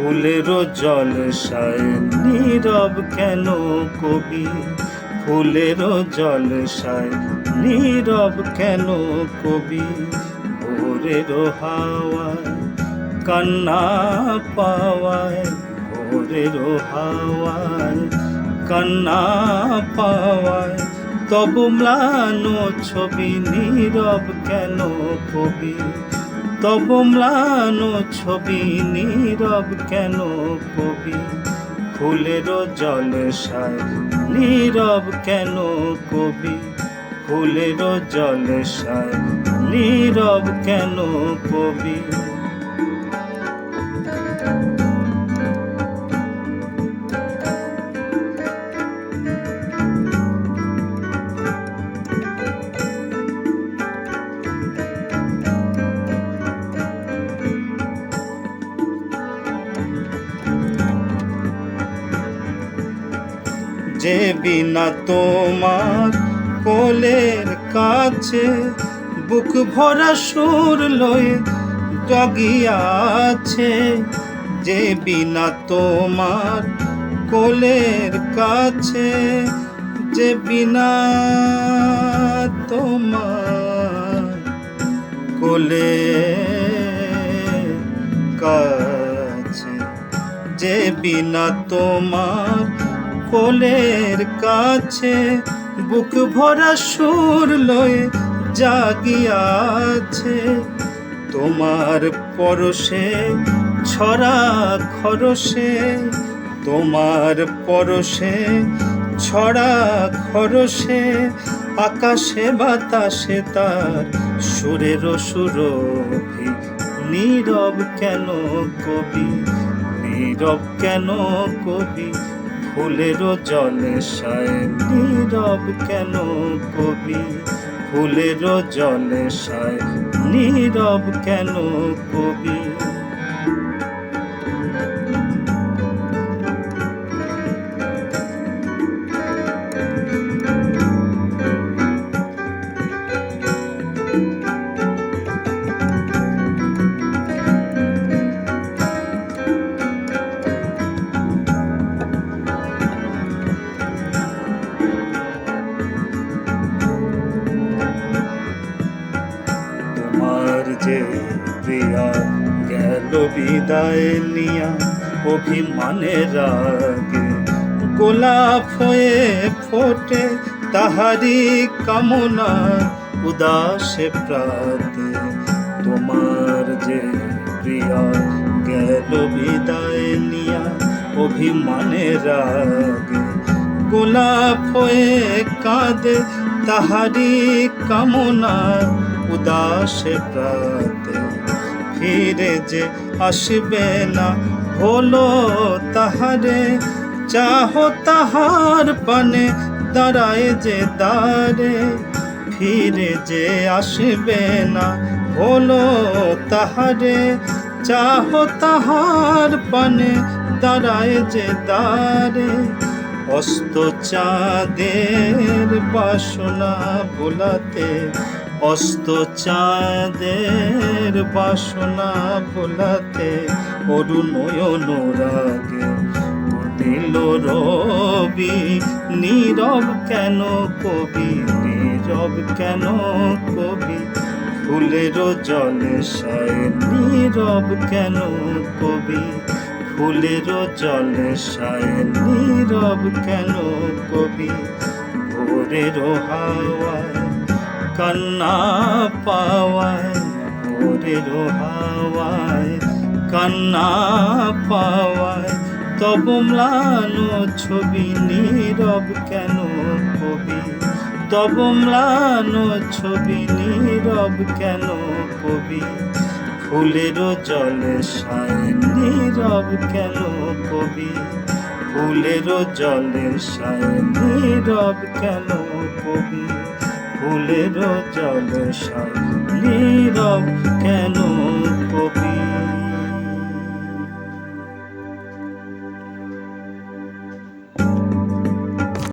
ফুলেরও জলসায় নীরব কেন কবি? ফুলেরও জলসায় নীরব কেন কবি? ভোরেরও হাওয়ায় কান্না পাওয়ায়, ভোরেরও হাওয়ায় কান্না পাওয়ায়, তবু ম্লান ছবি নীরব কেন কবি? তবু ম্লান ছবি নীরব কেন কবি? ফুলেরও জলসায় নীরব কেন কবি? ফুলেরও জলসায় নীরব কেন কবি? যে বিনা তোমার কোলের কাছে বুক ভরা সুর লয়ে জাগিয়াছে, যে বিনা তোমার কোলের কাছে, যে বিনা তোমার কোলের কাছে, যে বিনা তোমার কোলের কাছে বুক ভরা সুর লয়ে জাগিয়াছে, তোমার পরশে ছড়া খরসে, তোমার পরশে ছড়া খরসে, আকাশে বাতাসে তার সুরের সুরভি। নীরব কেন কবি? নীরব কেন কবি? ফুলেরও জলসায় নীরব কেন কবি? ফুলেরও জলসায় নীরব কেন কবি? যে প্রিয়া গেল বিদায় নিয়া, অভিমানের আগে গোলাপ হয়ে ফোটে তাহারি কামনা উদাসে প্রাতে। তোমার যে প্রিয়া গেল বিদায় নিয়া, অভিমানের আগে গোলাপ হয়ে কাঁদে তাহারি কামনা উদাসে প্রাতে। ফিরে যে আসবে না হলো তাহারে, চাহো তাহার পানে দাঁড়ায় যে দ্বারে। ফিরে যে আসবে না হলো তাহারে, চাহো তাহার পানে দাঁড়ায় যে দ্বারে। অস্ত চাঁদের বাসনা বোলাতে, অস্ত চাঁদের বাসনা বোলাতে, অরুণ অনুরাগে দিল রবি। নীরব কেন কবি? নীরব কেন কবি? ফুলেরও জলসায় নীরব কেন কবি? ফুলেরও জলসায় নীরব কেন কবি? ভোরেরও হাওয়ায় কান্না পাওয়ায়, ভোরেরও হাওয়ায় কান্না পাওয়ায়, তবু ম্লান ছবি নীরব কেন কবি? তবু ম্লান ছবি নীরব কেন কবি? ফুলেরও জলসায় নীরব কেন কবি? ফুলের জলে সায় নীরব কেন কবি ফুলের জলে সায় নীরব কেন